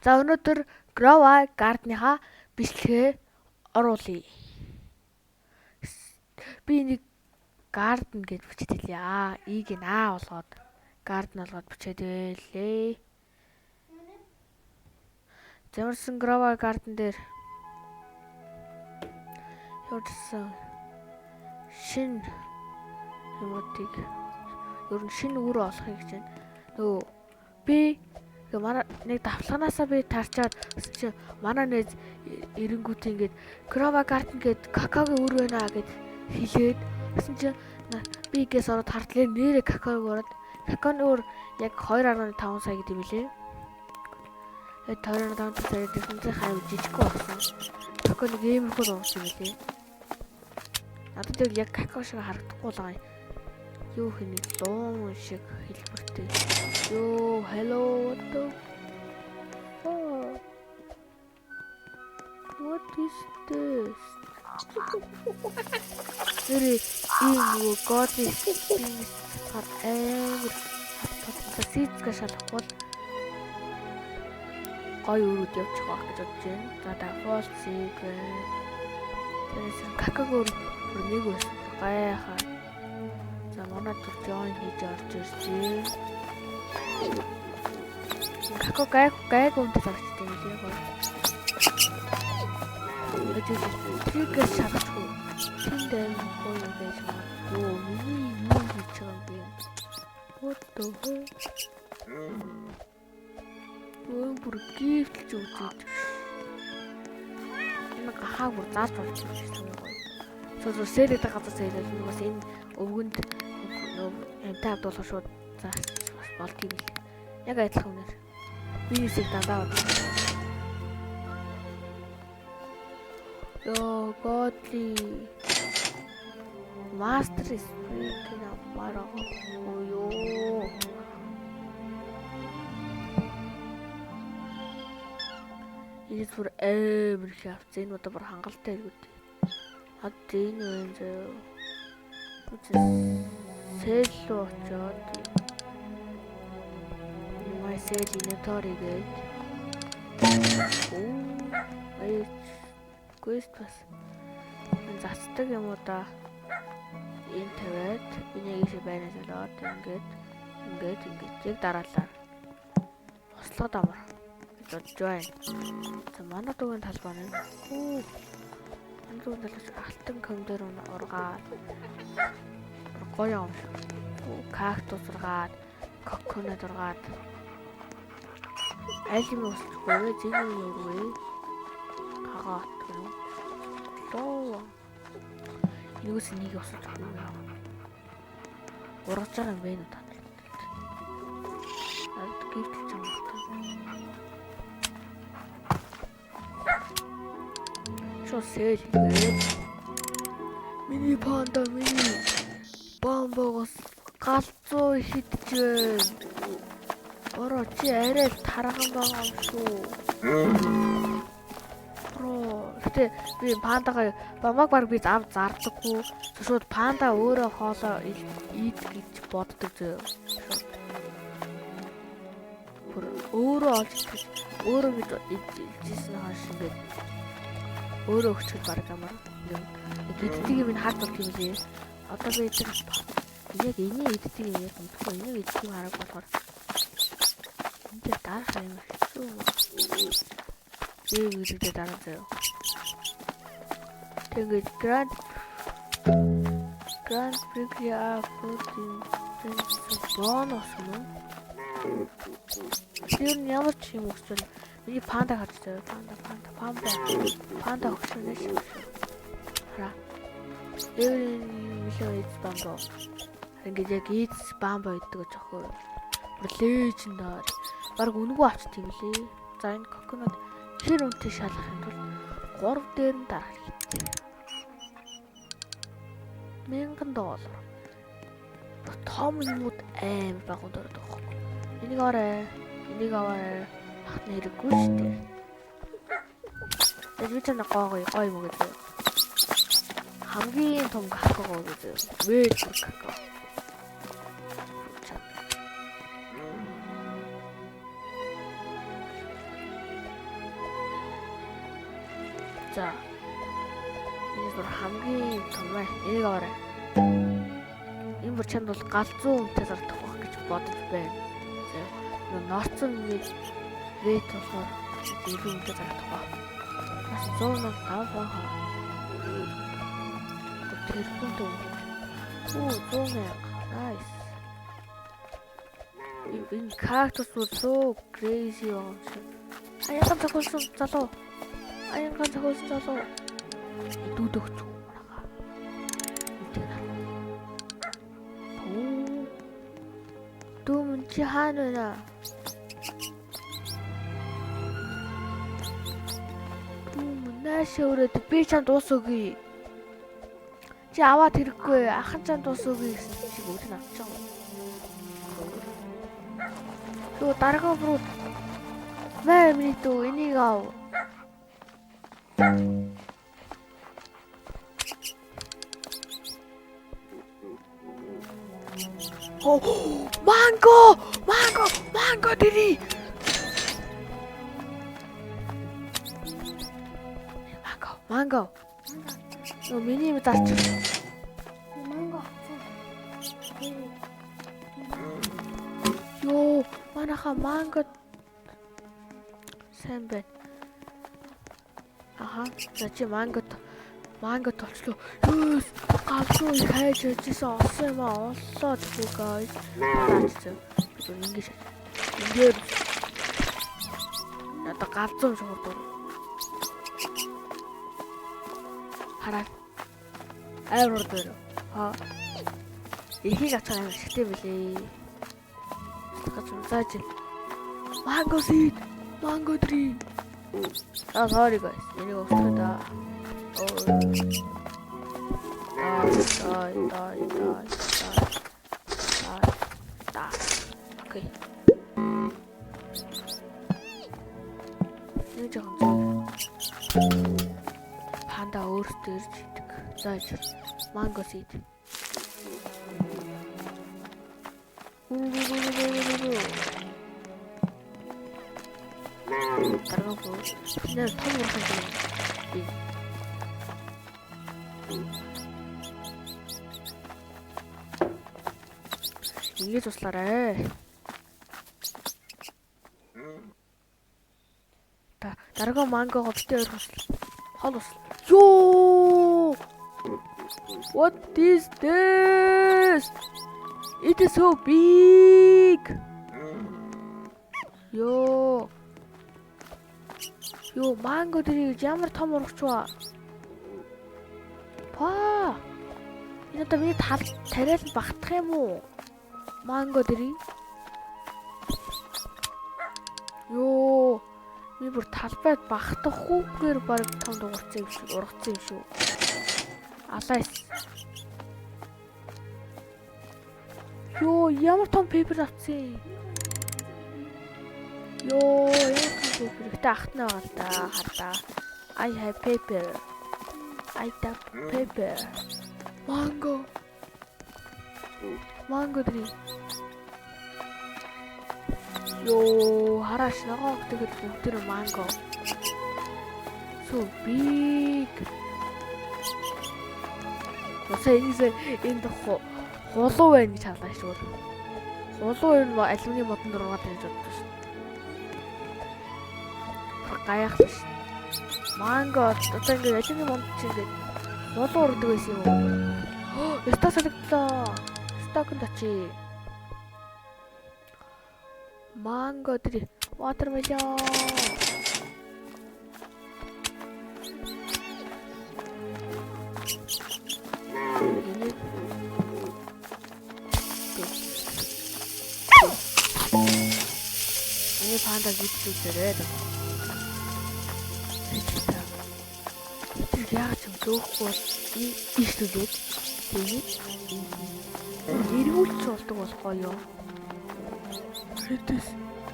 За өнөөдөр Grova Garden-ийнхаа бичлэгээ оруулъя. Би нэг Garden гэж бичиж хэлье. Ийг нь А болгоод Garden болгоод бичээд байлээ. Замарсан Grova Garden дээр явуулсан шин юмуудыг ер нь шинэ үр олохыг гэж байна. Нөгөө би манай нэг давталганаасаа би тарчаад чи манай нээд эренгүүт ингээд Grova Garden гээд какаогийн үр байна гэд хэлээд гэсэн чи би гээс ороод хартлаа нэрээ какаог ороод какаоны үр яг 2.5 сая гэдэг юм лээ. Тэгээд 2.5 сая гэсэн хайр жижиг болсон. Какао нэг иймэрхүү уурсан юм лээ. Надад яг какао шиг харагдахгүй л байгаа. Юу хэний дуун шиг хэлбэртэй. Yo, hello, what is this? Нэрээ нөгөө godless things хат амар сэтгэ шалахгүй гой өрөөд явж байгаа гэж бодож байна. За та false secret. Тэрээс какаог нэг байсан гайхаа. За манай төр join хийж орж ирсэн. Какао гайг үнтэй зарчтай юм лээ гой. Триггер шалахгүй. Тэндээ гоё байж байгаа. Юу хийж байгаа юм бэ? What the hell? Бүр гифтж үзээд. Энэ хаа бүр зааж болж байна гоё. Сoo сэрэд газар сэрэд бас энэ өвгөнд амтай авдуулах шууд заас болт юм л. Яг адилхан үнээр. Минисийг дандаа бодлоо. Yo, godly. Master is freaking out. Oh, yo. Ini бүр амар их авц. Энэ удаа бүр хангалттай иргүүд. Хад энэ байна зөө. Сэл руу очоод. My sale inventory гээд. Оо. Quest бас зацдаг юм уу да. Энэ тавиад энийг ийшээ байна солиод ингээд яг дараалаа. Бослогод амар. Join. За манай дүүгийн талбай нь. Манай дүүгийн талбай алтан комдер ургаад. Гоё юм шиг. Кактус ургаад, коконат ургаад. Аль юм усгүй зэний юу вэ? Хагаат гэнэ. Лоо. Юус нэг усаж байгаа юм. Ургаж байгаа юм бэ надад. Алд гихтэл чам байна. Шосэл гээд миний панда миний бомбогоос галзуу хитж байна. Ороо чи арай тарган байгаа юм шүү. Гэтэ би пандагаа бомбог баг би зав зардаггүй. Шууд панда өөрөө хоолоо ийд гэж боддог зөө. Бүр өөрөө олж өөрөө гэж ийжсэн хааш ингээд өөрөө өчгөл баг ямар. Эддгийг минь хард болт юм лээ. Одоо би яг энийг эддгийг яг мэдгүй энийг эддгийг хараг болохоор энэ дарах юм хэцүү. Үүрэгдээ дараа заяа. Тэгээд Grand Prix Apple бонус юм. Тэр нь ямар ч юм өгчвөл миний панда харж байгаа. Панда өгчвөл шүү. Хара. Эвлэйс бамбо. Ингээд яг ийц бамбо иддэг гэж охоо. Лежендаар. Бараг үнэгүй авчт юм лээ. За энэ коконат хэр үнэтэй шалгах юм бол 3 дээр нь дарах хэрэгтэй. $1000. Том юмуд аим багууд ордог байхгүй. Энийг аваарай. Хатны хэрэггүй шүү дээ. Тэгээд ч нэг гоё юм гэдэг. Хамгийн том какао гэдэг. Вэж какао. За. Энэ бүр хамгийн том ээ. Энийг аваарай. Энэ бүр чанд бол галзуу үнэтэй зардаг байх гэж бодож байна. За. Ноцсон нэг вэт болохоор илүү үнэтэй зардаг байх. Бас 105 баха. Тэр хүн. Оо, 100. Nice. Энэ cactus was so crazy on. Аяхан зохиолсон залуу. Аяхан зохиолсон залуу. Дүүдөгч манайхаа. Оо. Дүүмэн чи хаана вэ? Дүүмэн наашаа өрөөд би чамд уус өгье. Чи аваад хэрэггүй. Ахын чамд уус өгье гэсэн чи өөрийг авч байгаа. Юу дарга бруу. Мэ миний дүү энийг ав. Oh, mango diri. Mango. No миний юм даач. Манго. Ёо, манайха манго сайн байна. Аха, за чи манго толчлоо. Юус, галзуу их хайж ажилласан олсон юм аа. Оллоо тэггүй guys. Би ингээд надад галзуу шуурдаг. Хараа. Айвар дээр. Ха. Ихийг ачаа юм шигтэй билээ. Тэгэж зааж. Mango tree. Oh, sorry guys. Энийг устгах да. Окей. Нэг жоохон панда өөртөө ирж идэг. Зааж манго seed. Таргав. Нэр том урхан би. Ингэж туслаарай. Дарга мангого битээ хол ус. Ёо! What is this? It is so big. Ёо. Ёо, манго дэрийг ямар том урагч ба. Па. Энэ одоо миний тариал багтах юм уу? Манго дэрийг. Ёо. Би бүр талбайд багтахгүйгээр баг том дуурцсан юм шиг ургацсан юм шүү. Алайс. Ёо, ямар том пейпер авцсан. Ёо, ямар том пейпер. Гэтэ ахтнаа байгаа л да, хардаа. I have paper. I have paper. Mango tree. Ёо, хараач нагааг тэгээд бүгдэр манго. So big. Насаа энэ хулуу байна гэж харлаа шүү. Хулуу энэ алюминий модон дургаад байж боддог шүү. Гайхалтай шүү. Манго одоо ингэ алюминий мод чинь ингэ хулуу урдаг байсан юм уу? Яста салагдлаа. Стокнд очи. Mango tree, watermelon. Ini panda gitu terus. Itu ya cuma tuh kuat itu deh. Ini ucap tuh was kaya. It is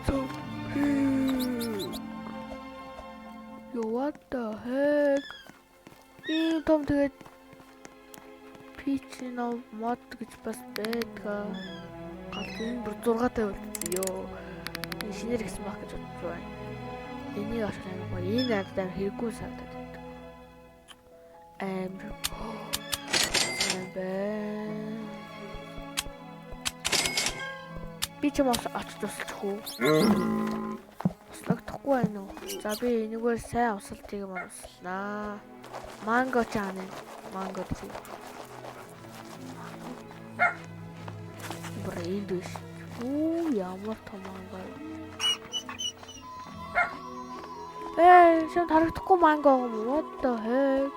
so big. Yo, what the heck? Ийм том тэгээд peach нөө мод гэж бас байдаг. Гал энэ бүр 6-тай үлдсэн ёо. Шинээр гисэн баг гэж бодож байна. Энийг ашиглах юм бол энэ надад хэрэггүй санагдаад байна. амар би ч юм очиж тусалчих уу? Туслагдахгүй байна уу? За би энэгээр сайн усалтыг морслнаа. Манго чааны. Манго тий. Бэр энд биш. Оо ямар том манго. Шин харагдахгүй манго юм. What the heck?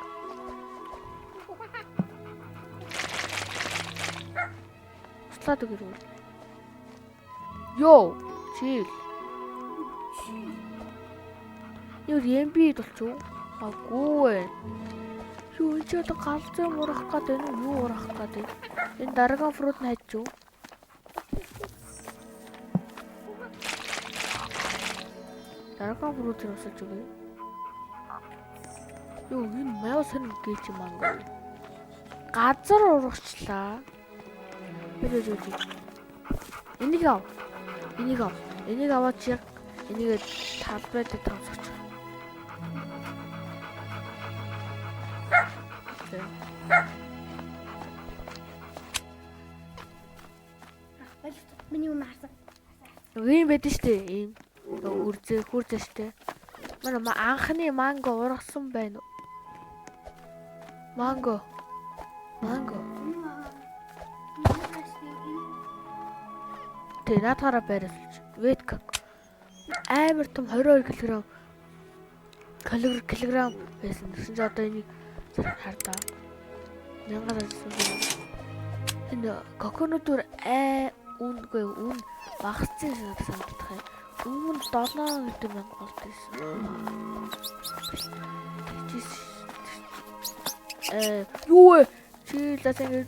Туслаад өгөө. Йоо, чил. Юу юм би болчих уу? Аггүй. Юу ч одоо галзуу урах гэдэг нь юу урах гэдэг. Энэ дараагийн фрут нь хайчих уу? Дараагийн фрут нь усаж өгье. Юу энэ маяг сэн гэж манго. Газар урагчлаа. Энийг ав. Энийг аваад чи энийг талбайд тавсгач. Миний юм харсан. Ийм байдаг штэ ийм. Хүрзээ штэ. Манай анхны манго ургасан байна уу? Манго. Тэ наатаараа байрлаж. Веткак. Амар том 22 кг байсан. Тэгсэн чинь одоо энийг хардаа. 1000 байсан. Энэ коконотор үнгүй үн багцсан санагдах юм. Өмнө 7 гэдэг мянга болт байсан. Юу вэ? Чи ласаа